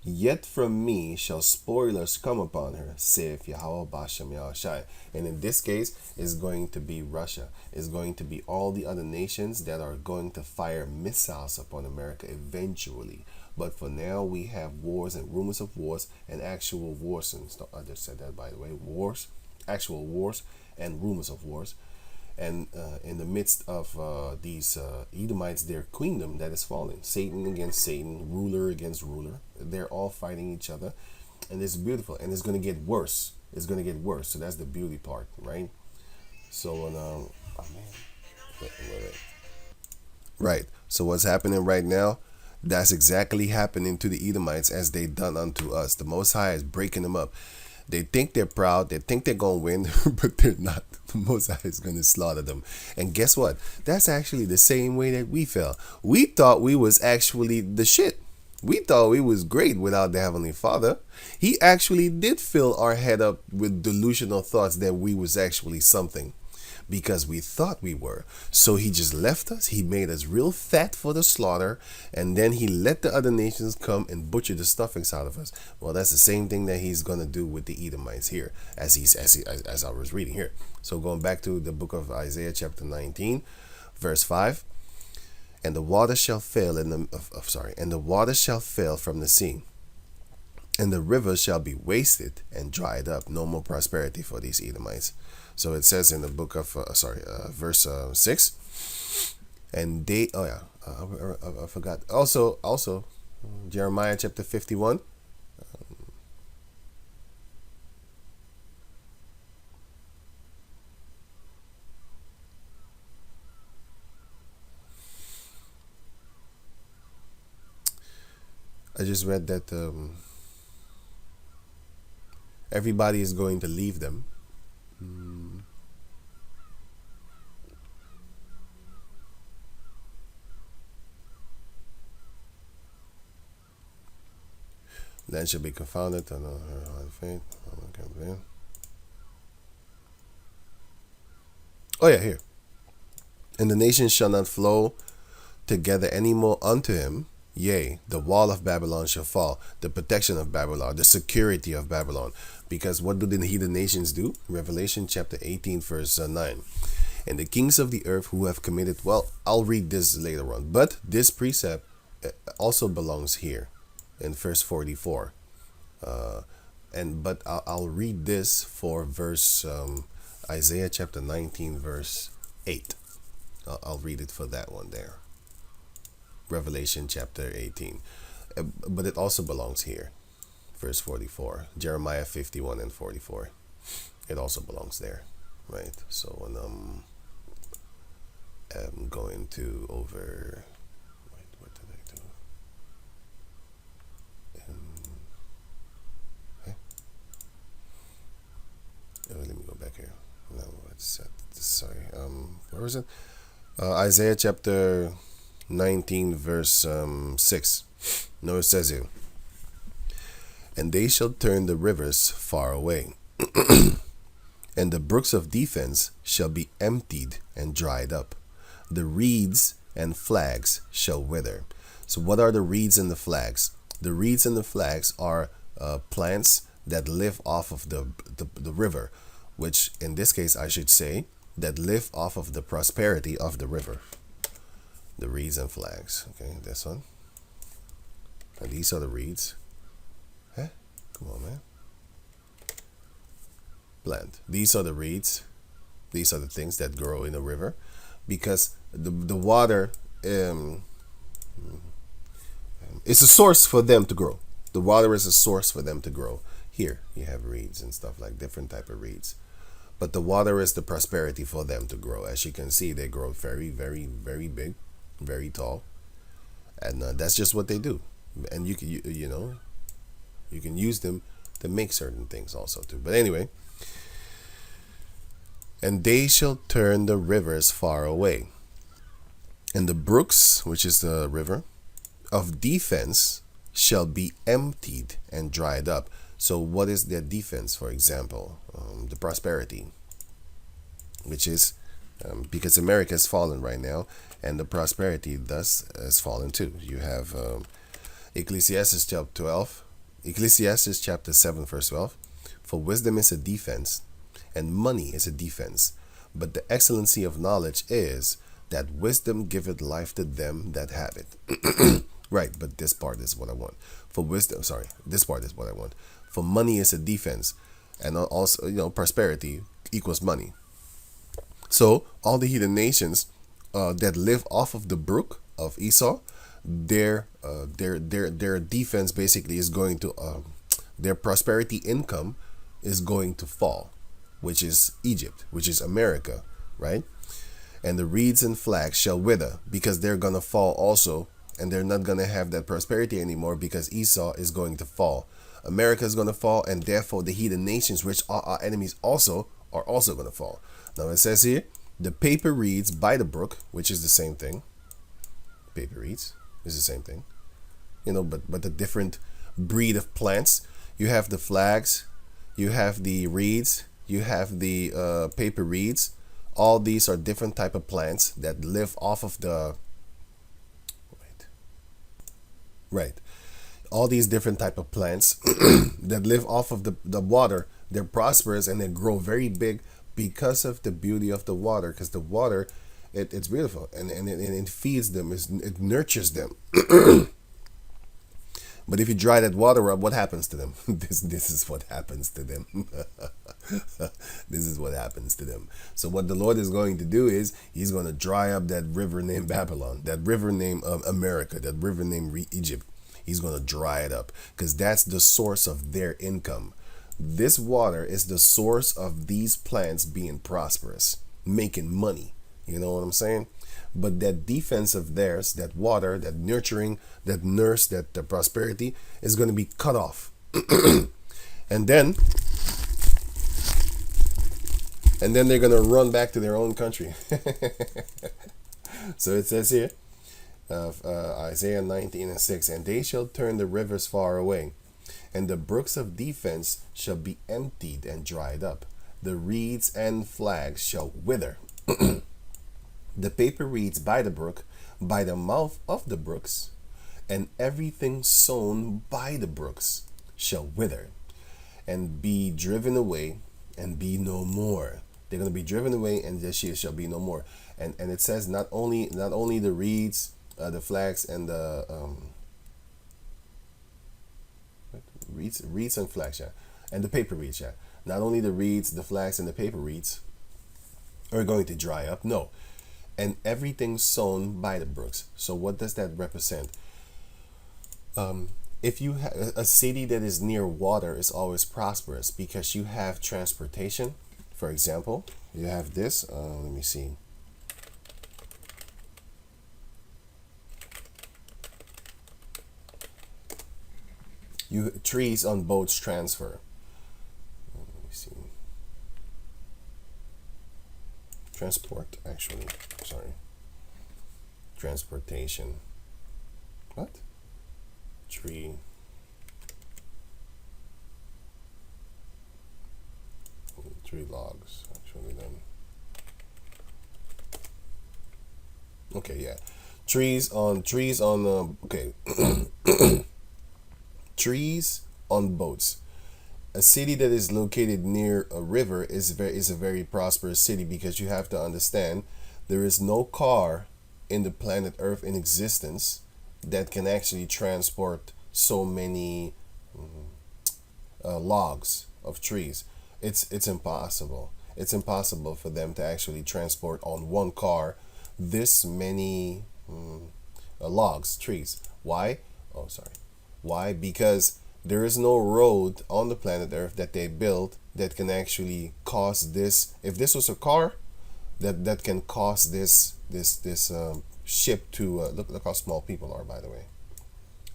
yet from me shall spoilers come upon her, saith Yahweh Bashem Yahushai. And in this case, it's going to be Russia. It's going to be all the other nations that are going to fire missiles upon America eventually. But for now, we have wars and rumors of wars and actual wars. And I just said that, by the way. Wars, actual wars and rumors of wars. And in the midst of these Edomites, their queendom that is falling. Satan against Satan, ruler against ruler. They're all fighting each other. And it's beautiful. And it's going to get worse. It's going to get worse. So that's the beauty part, right? So, oh man. Wait. Right. So what's happening right now? That's exactly happening to the Edomites as they done unto us. The Most High is breaking them up. They think they're proud. They think they're going to win, but they're not. The Most High is going to slaughter them. And guess what? That's actually the same way that we fell. We thought we was actually the shit. We thought we was great without the Heavenly Father. He actually did fill our head up with delusional thoughts that we was actually something. Because we thought we were. So he just left us. He made us real fat for the slaughter. And then he let the other nations come and butcher the stuffings out of us. Well, that's the same thing that he's going to do with the Edomites here. As I was reading here. So going back to the book of Isaiah chapter 19, verse 5. And the water shall fail and the water shall fail from the sea. And the rivers shall be wasted and dried up. No more prosperity for these Edomites. So it says in the book of, verse 6, and they, I forgot. Also, Jeremiah chapter 51. I just read that everybody is going to leave them. Mm. Land shall be confounded on her hard faith. Oh yeah, here. And the nations shall not flow together any more unto him. Yea, the wall of Babylon shall fall, the protection of Babylon, the security of Babylon. Because what do the heathen nations do? Revelation chapter 18, verse 9. And the kings of the earth who have committed, well, I'll read this later on, but this precept also belongs here in verse 44. But I'll read this for verse Isaiah chapter 19, verse 8. I'll read it for that one there. Revelation chapter 18. But it also belongs here. Verse 44. Jeremiah 51 and 44. It also belongs there. Right? So when I'm going to over... Wait, what did I do? Let me go back here. No, it's sorry. Where was it? Isaiah chapter 19 verse 6. No, it says here, and they shall turn the rivers far away, and the brooks of defense shall be emptied and dried up. The reeds and flags shall wither. So what are the reeds and the flags? The reeds and the flags are plants that live off of the river, which in this case I should say that live off of the prosperity of the river. The reeds and flags. Okay, this one. And these are the reeds. Huh? Come on, man. Plant. These are the reeds. These are the things that grow in the river, because the water is a source for them to grow. The water is a source for them to grow. Here you have reeds and stuff, like different type of reeds. But the water is the prosperity for them to grow. As you can see, they grow very, very, very big, very tall, and that's just what they do. And you can you can use them to make certain things also too. But anyway, and they shall turn the rivers far away, and the brooks, which is the river of defense, shall be emptied and dried up. So what is their defense? For example, the prosperity, which is because America has fallen right now, and the prosperity thus has fallen too. You have Ecclesiastes chapter 12, Ecclesiastes chapter 7 verse 12. For wisdom is a defense, and money is a defense. But the excellency of knowledge is that wisdom giveth life to them that have it. Right, but this part is what I want. For wisdom, this part is what I want. For money is a defense, and also, prosperity equals money. So all the heathen nations that live off of the brook of Esau, their defense basically is going to their prosperity income is going to fall, which is Egypt, which is America, right? And the reeds and flags shall wither, because they're gonna fall also, and they're not gonna have that prosperity anymore, because Esau is going to fall. America is going to fall, and therefore the heathen nations, which are our enemies also, are also going to fall. Now it says here, the paper reeds by the brook, which is the same thing. Paper reeds is the same thing. But the different breed of plants. You have the flags, you have the reeds, you have the paper reeds. All these are different type of plants that live off of the... Right. All these different type of plants that live off of the water, they're prosperous and they grow very big because of the beauty of the water. Because the water, it's beautiful, and it feeds them, it nurtures them. But if you dry that water up, what happens to them? This is what happens to them. This is what happens to them. So what the Lord is going to do is he's going to dry up that river named Babylon, that river named America, that river named Egypt. He's going to dry it up, because that's the source of their income. This water is the source of these plants being prosperous, making money. You know what I'm saying? But that defense of theirs, that water, that nurturing, that nurse, that the prosperity is going to be cut off. and then and then they're going to run back to their own country. So it says here, Isaiah 19:6, and they shall turn the rivers far away, and the brooks of defense shall be emptied and dried up. The reeds and flags shall wither. The paper reeds by the brook, by the mouth of the brooks, and everything sown by the brooks shall wither, and be driven away, and be no more. They're going to be driven away, and this year shall be no more. And it says not only the reeds, the flags, and the reeds and flags, yeah, and the paper reeds, yeah. Not only the reeds, the flags, and the paper reeds are going to dry up. No, and everything sown by the brooks. So what does that represent? If you have a city that is near water is always prosperous because you have transportation. For example, you have this. Let me see. Trees on boats transfer. Let me see. Transport, actually. Sorry. Transportation. What? Tree. Tree logs, actually, then. Okay, yeah. Trees on okay. Trees on boats. A city that is located near a river is a very prosperous city because you have to understand there is no car in the planet Earth in existence that can actually transport so many logs of trees. It's impossible. It's impossible for them to actually transport on one car this many logs, trees. Why? Oh, sorry. Why? Because there is no road on the planet Earth that they built that can actually cause this. If this was a car, that can cause this ship to look how small people are. By the way,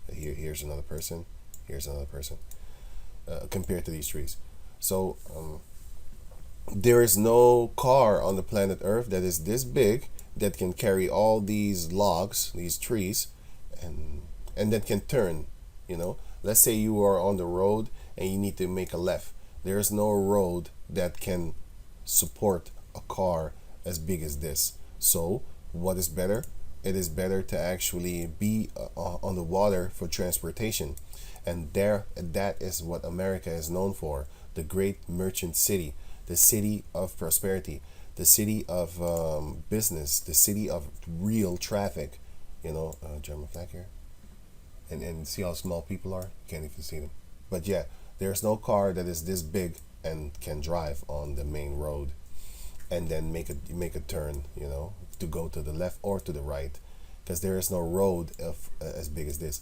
here's another person. Here's another person. Compared to these trees, so there is no car on the planet Earth that is this big that can carry all these logs, these trees, and that can turn. You know, let's say you are on the road and you need to make a left. There is no road that can support a car as big as this. So what is better? It is better to actually be on the water for transportation. And that is what America is known for, the great merchant city, the city of prosperity, the city of business, the city of real traffic. You know, German flag here. And see how small people are? You can't even see them. But yeah, there's no car that is this big and can drive on the main road and then make a turn, you know, to go to the left or to the right, because there is no road as big as this.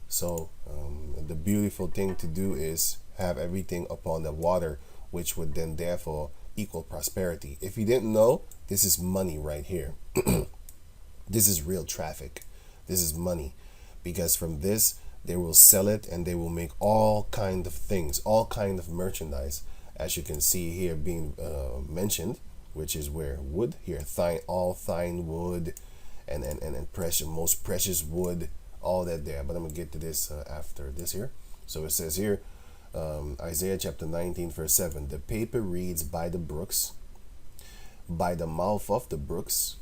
So the beautiful thing to do is have everything upon the water, which would then therefore equal prosperity. If you didn't know, this is money right here. This is real traffic. This is money. Because from this they will sell it and they will make all kind of things, all kind of merchandise, as you can see here being mentioned, which is where wood here, all fine wood and precious, most precious wood, all that there. But I'm gonna get to this after this here. So it says here, Isaiah chapter 19 verse 7, the paper reeds by the brooks, by the mouth of the brooks,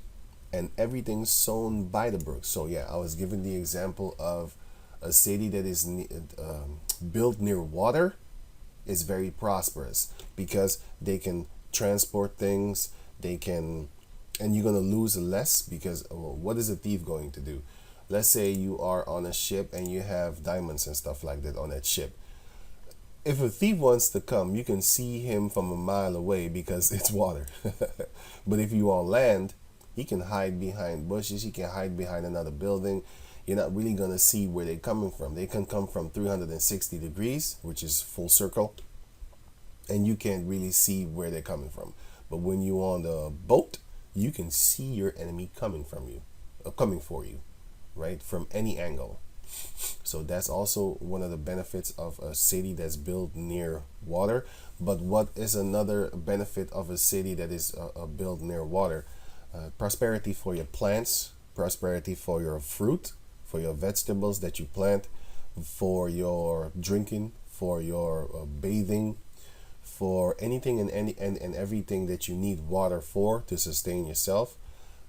and everything sown by the brooks. So yeah, I was given the example of a city that is built near water is very prosperous because they can transport things, they can, and you're going to lose less because what is a thief going to do? Let's say you are on a ship and you have diamonds and stuff like that on that ship. If a thief wants to come, you can see him from a mile away because it's water. But if you on land, he can hide behind bushes, he can hide behind another building. You're not really going to see where they're coming from. They can come from 360 degrees, which is full circle, and you can't really see where they're coming from. But when you're on the boat, you can see your enemy coming for you, right? From any angle. So that's also one of the benefits of a city that's built near water. But what is another benefit of a city that is built near water? Prosperity for your plants, prosperity for your fruit, for your vegetables that you plant, for your drinking, for your bathing, for anything and everything that you need water for to sustain yourself.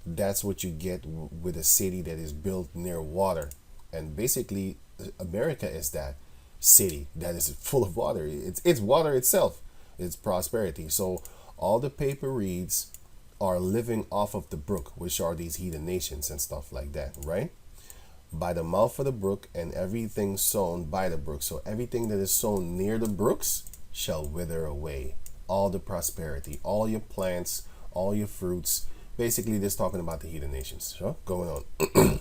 That's what you get with a city that is built near water. And basically, America is that city that is full of water. It's water itself. It's prosperity. So all the paper reeds are living off of the brook, which are these heathen nations and stuff like that, right? By the mouth of the brook, and everything sown by the brook. So everything that is sown near the brooks shall wither away. All the prosperity, all your plants, all your fruits. Basically, this talking about the heathen nations. So going on.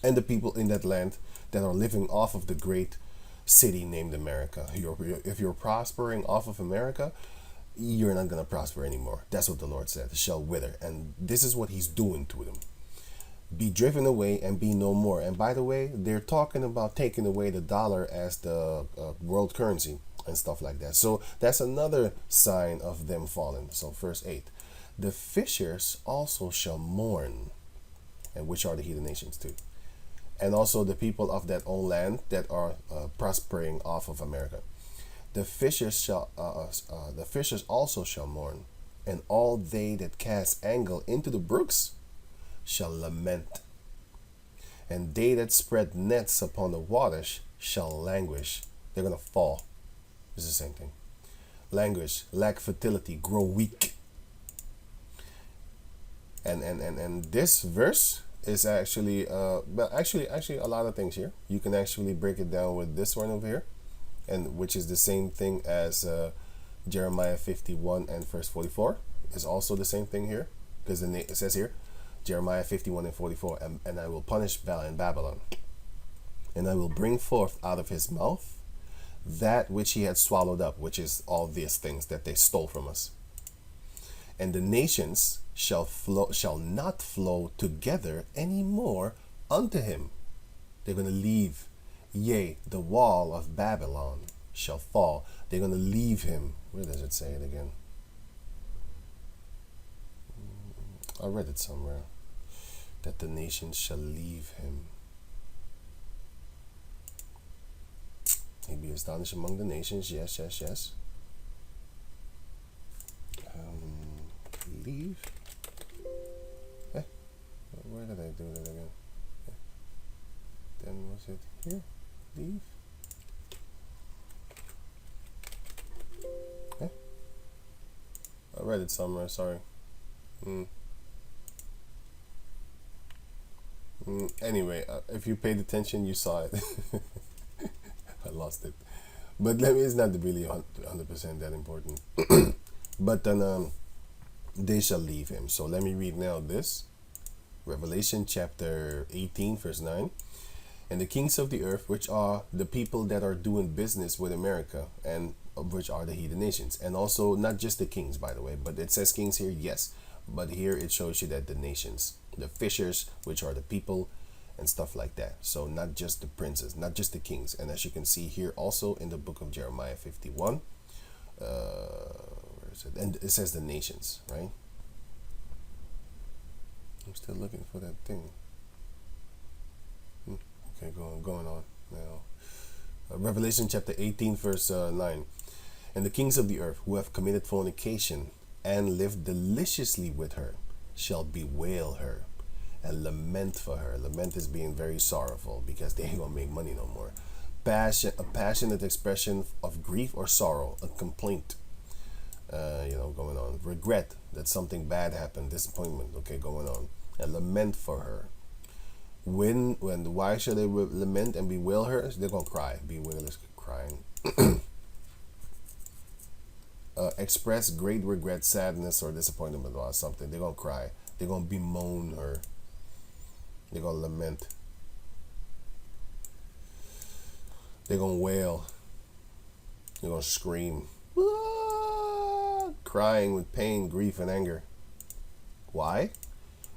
And the people in that land that are living off of the great city named America. If you're prospering off of America, you're not going to prosper anymore. That's what the Lord said. It shall wither. And this is what he's doing to them. Be driven away and be no more. And by the way, they're talking about taking away the dollar as the world currency and stuff like that. So that's another sign of them falling. So verse 8. The fishers also shall mourn. And which are the heathen nations too. And also the people of that own land that are prospering off of America. The fishers also shall mourn, and all they that cast angle into the brooks shall lament, and they that spread nets upon the waters shall languish. They're gonna fall. It's the same thing. Languish, lack fertility, grow weak. And this verse is actually but actually a lot of things here. You can actually break it down with this one over here, and which is the same thing as Jeremiah 51 and verse 44 is also the same thing here, because it says here Jeremiah 51 and 44, and I will punish Baal in Babylon, and I will bring forth out of his mouth that which he had swallowed up, which is all these things that they stole from us. And the nations shall not flow together any more unto him. They're going to leave. Yea, the wall of Babylon shall fall. They're going to leave him. Where does it say it again? I read it somewhere. That the nations shall leave him. He be astonished among the nations. Yes, yes, yes. Leave. Where did I do that again? Then was it here? Leave. I read it somewhere. Sorry. Anyway, if you paid attention, you saw it. I lost it, but it's not really 100% that important. But then they shall leave him. So let me read now this. Revelation chapter 18 verse 9. And the kings of the earth, which are the people that are doing business with America, and which are the heathen nations. And also not just the kings, by the way, but it says kings here, yes, but here it shows you that the nations, the fishers, which are the people and stuff like that. So not just the princes, not just the kings. And as you can see here also in the book of Jeremiah 51, and it says the nations, right? I'm still looking for that thing. Okay, going on now. Revelation chapter 18 verse 9. And the kings of the earth who have committed fornication and lived deliciously with her shall bewail her and lament for her. Lament is being very sorrowful because they ain't gonna make money no more. A passionate expression of grief or sorrow, a complaint. Going on. Regret that something bad happened, disappointment, okay, going on. And lament for her. Why shall they lament and bewail her? They're gonna cry. Bewail is crying. Express great regret, sadness, or disappointment about something. They're gonna cry. They're gonna bemoan her. They're gonna lament. They're gonna wail. They're gonna scream. Crying with pain, grief, and anger. Why?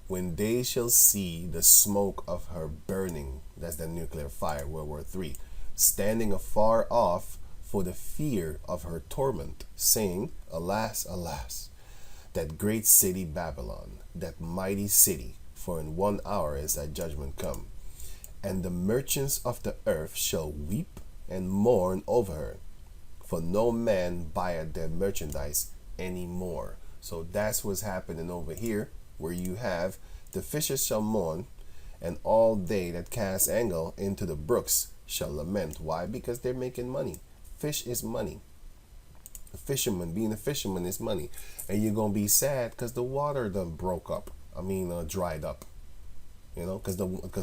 When they shall see the smoke of her burning, that's the nuclear fire, World War III, standing afar off for the fear of her torment, saying, Alas, alas, that great city Babylon, that mighty city, for in 1 hour is thy judgment come. And the merchants of the earth shall weep and mourn over her, for no man buyeth their merchandise any more. So that's what's happening over here, where you have the fishers shall mourn, and all they that cast angle into the brooks shall lament. Why? Because they're making money. Fish is money. A fisherman, being a fisherman is money. And you're going to be sad because the water done broke up. Dried up. Because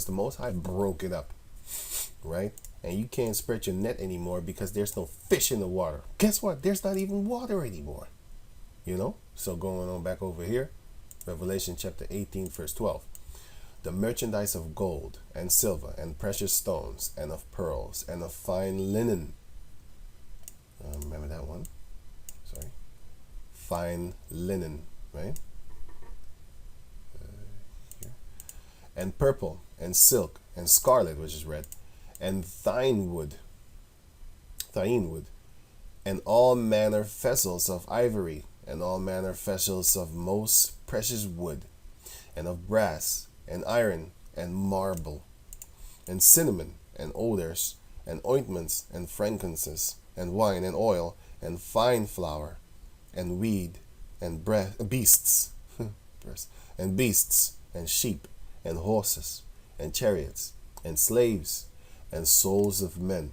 the Most High broke it up. Right? And you can't spread your net anymore because there's no fish in the water. Guess what? There's not even water anymore. So going on back over here, Revelation chapter 18, verse 12. The merchandise of gold and silver and precious stones and of pearls and of fine linen. Remember that one? Sorry. Fine linen, right? Here. And purple and silk and scarlet, which is red, and thine wood, and all manner vessels of ivory, and all manner vessels of most precious wood, and of brass, and iron, and marble, and cinnamon, and odors, and ointments, and frankincense, and wine, and oil, and fine flour, and weed, and beasts, and beasts, and sheep, and horses, and chariots, and slaves, and souls of men,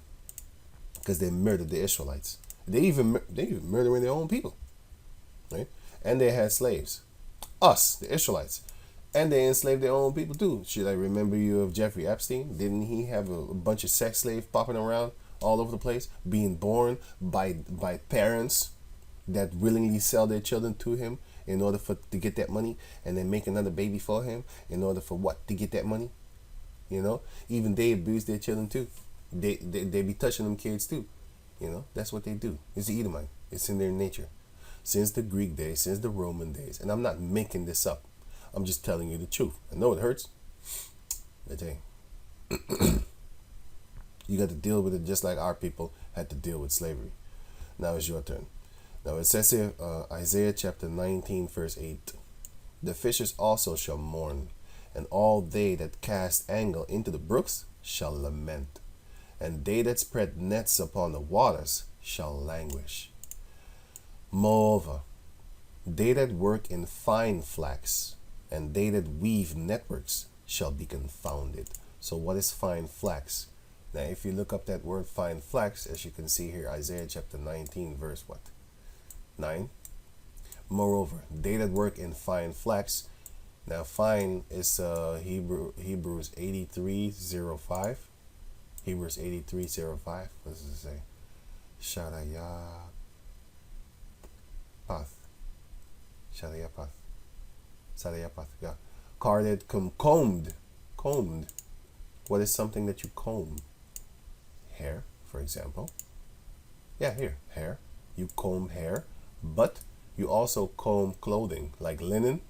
because they murdered the Israelites. They even murdering their own people, right? And they had slaves, us, the Israelites, and they enslaved their own people too. Should I remember you of Jeffrey Epstein? Didn't he have a bunch of sex slaves popping around all over the place, being born by parents that willingly sell their children to him in order to get that money, and then make another baby for him in order for what? To get that money. Even they abuse their children too. They be touching them kids too. That's what they do. It's the Edomite. It's in their nature. Since the Greek days, since the Roman days. And I'm not making this up. I'm just telling you the truth. I know it hurts. But hey, you got to deal with it just like our people had to deal with slavery. Now it's your turn. Now it says here, Isaiah chapter 19, verse 8. The fishers also shall mourn, and all they that cast angle into the brooks shall lament, and they that spread nets upon the waters shall languish. Moreover, they that work in fine flax, and they that weave networks shall be confounded. So what is fine flax? Now if you look up that word fine flax, as you can see here, Isaiah chapter 19, verse what? 9. Moreover, they that work in fine flax. Now fine is Hebrews 83:05. Hebrews 83:05. What does it say? Shadayapath. Shadayapath. Yeah. Carded, combed. What is something that you comb? Hair, for example. Yeah, here, hair. You comb hair, but you also comb clothing, like linen,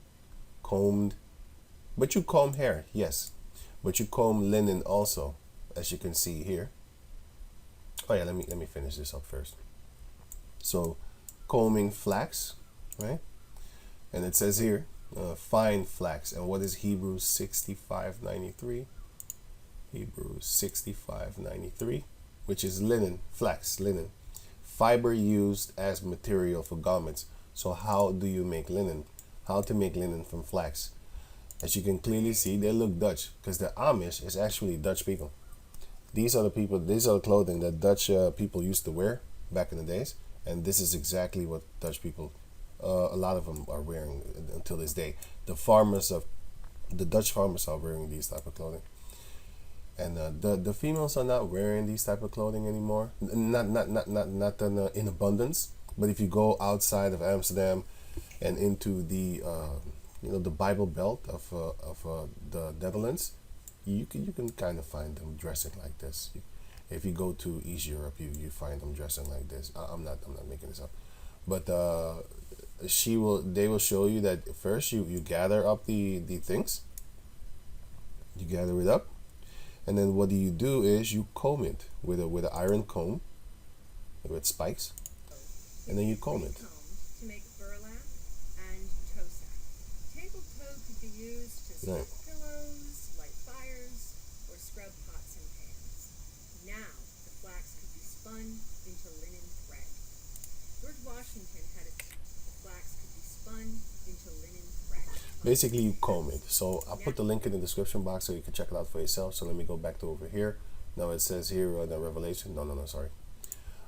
combed. But you comb hair, yes. But you comb linen also, as you can see here. Oh yeah, let me finish this up first. So, combing flax, right? And it says here, fine flax. And what is Hebrews 65:93? Hebrews 65:93, which is linen, flax, linen. Fiber used as material for garments. So how do you make linen? How to make linen from flax? As you can clearly see, they look Dutch, because the Amish is actually Dutch people. These are the clothing that Dutch people used to wear back in the days. And this is exactly what Dutch people, a lot of them are wearing until this day. The Dutch farmers are wearing these type of clothing. And the females are not wearing these type of clothing anymore. Not in abundance. But if you go outside of Amsterdam and into the the Bible Belt of the Netherlands, you can kind of find them dressing like this. If you go to East Europe, you find them dressing like this. I'm not making this up, but they will show you that first you gather up the things, you gather it up, and then what you do is you comb it with an iron comb with spikes, and then you comb it. To make burlap and tow sack. Tangled tow could be used to stuff pillows, light fires, or scrub pots and pans. Now, the flax could be spun into linen thread. George Washington had the flax could be spun into linen thread. Basically, you comb it. So I'll put the link in the description box so you can check it out for yourself. So let me go back to over here. Now it says here the Revelation. No, sorry.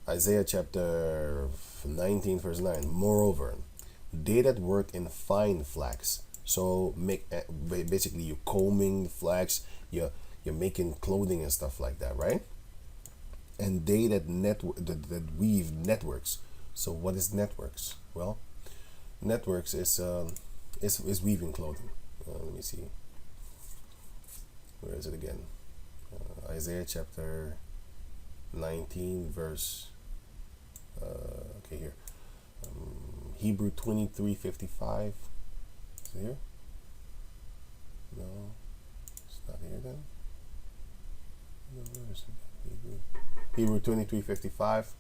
Isaiah chapter 19 verse 9. Moreover, they that work in fine flax. So basically you combing the flax, you're making clothing and stuff like that, right? And they that that weave networks. So what is networks? Well, networks is weaving clothing. Let me see. Where is it again? Isaiah chapter 19 verse. Okay, here. Hebrew 23:55. Is it here? No, it's not here then. No, where is it? Hebrew 23:55.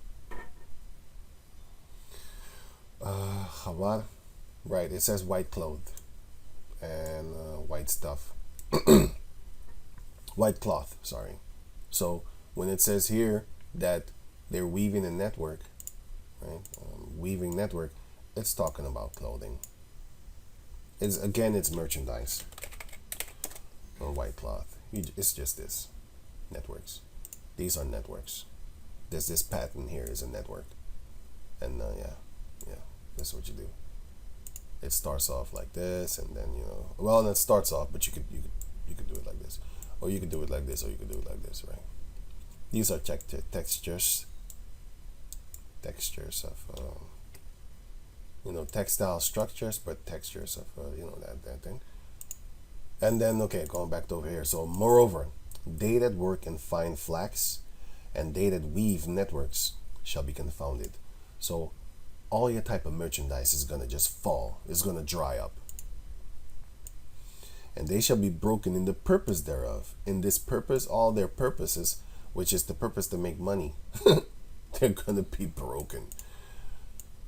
Chabad. Right, it says white clothed and white stuff. White cloth, sorry. So when it says here that they're weaving a network, right? Weaving network, it's talking about clothing. It's merchandise or white cloth. It's just this networks. These are networks. This pattern here is a network, and that's what you do. It starts off like this, and then it starts off, but you could do it like this, or you could do it like this, or you could do it like this, right? These are textures of textile structures, but textures of that thing. And then going back to over here. So moreover, they that work in fine flax and they that weave networks shall be confounded. So all your type of merchandise is gonna just fall. It's gonna dry up. And they shall be broken in the purpose thereof. In this purpose, all their purposes, which is the purpose to make money, they're gonna be broken.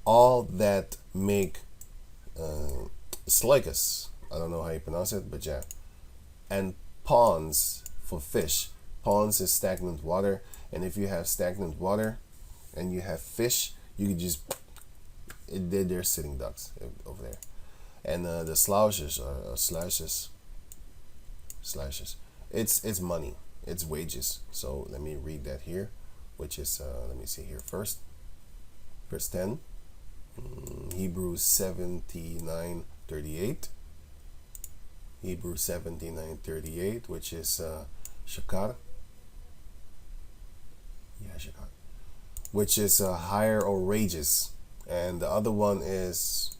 All that make slikus, I don't know how you pronounce it, but yeah, and ponds for fish. Ponds is stagnant water, and if you have stagnant water and you have fish, you can just they're sitting ducks over there. And the slouches or slashes. It's money. It's wages. So let me read that here, which is let me see here first. Verse 10. Hebrews 79:38. Hebrews 79:38, which is shakar. Yeah, shakar. Which is higher or wages. And the other one is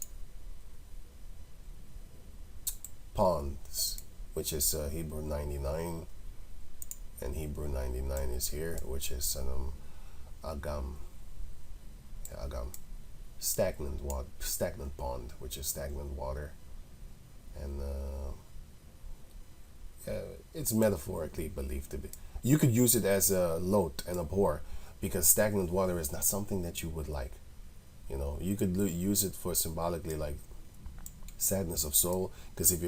ponds, which is Hebrew 99, and Hebrew 99 is here, which is agam, stagnant pond, which is stagnant water, and it's metaphorically believed to be. You could use it as a lot and abhor, because stagnant water is not something that you would like. You could use it for symbolically, like sadness of soul, because if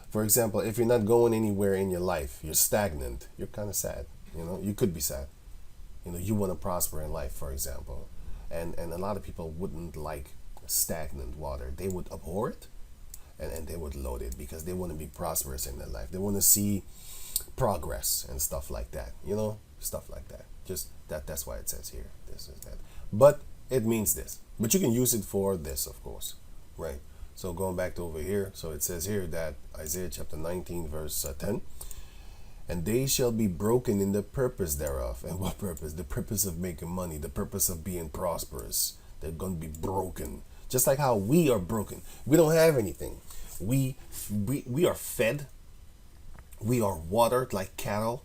for example, if you're not going anywhere in your life, you're stagnant, you're kind of sad. You could be sad. You want to prosper in life, for example, and a lot of people wouldn't like stagnant water. They would abhor it, and they would loathe it, because they want to be prosperous in their life. They want to see progress and stuff like that. Stuff like that. Just that's why it says here this is that. But it means this. But you can use it for this, of course, right? So going back to over here, so it says here that Isaiah chapter 19 verse 10, and they shall be broken in the purpose thereof. And what purpose? The purpose of making money, the purpose of being prosperous. They're going to be broken, just like how we are broken. We don't have anything. We are fed, we are watered like cattle,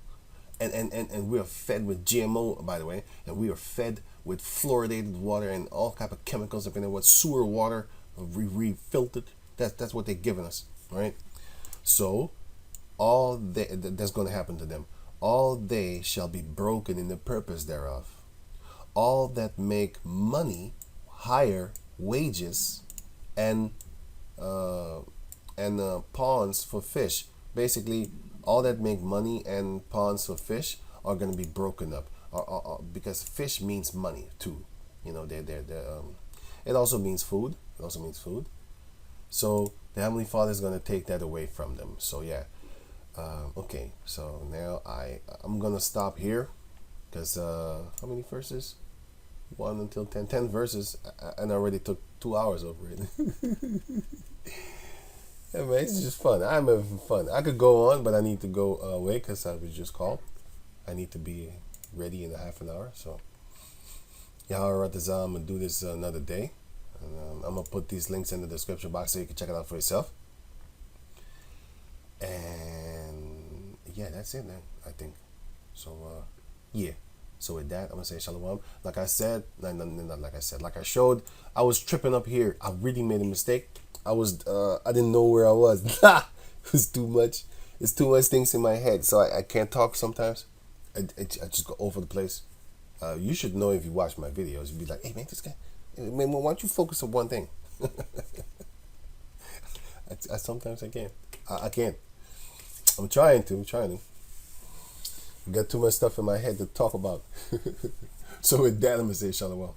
and we are fed with GMO, by the way, and we are fed with fluoridated water and all type of chemicals up in there. What sewer water, refiltered. That's what they're giving us, right? So that's going to happen to them. All they shall be broken in the purpose thereof. All that make money, hire wages, and ponds for fish. Basically, all that make money and ponds for fish are going to be broken up, because fish means money too. You know, it also means food. It also means food. So the Heavenly Father is going to take that away from them. So yeah. Okay, so now I'm gonna stop here, because how many verses? 1 until 10 verses, and I already took 2 hours over it. Yeah, man, it's just fun. I'm having fun. I could go on, but I need to go away because I was just called. I need to be ready in a half an hour. So yeah, I'm gonna do this another day, and I'm gonna put these links in the description box so you can check it out for yourself. And yeah, that's it, man. I think so. Yeah. So with that, I'm gonna say shalom. Like I said, not like I said, like I showed, I was tripping up here. I really made a mistake. I didn't know where I was. It was too much. It's too much things in my head, so I can't talk sometimes. I just go over the place. You should know if you watch my videos. You'd be like, hey man, this guy, man, why don't you focus on one thing? I sometimes I can't. I can't. I'm trying to. Got too much stuff in my head to talk about. So with that, I'm gonna say shalom.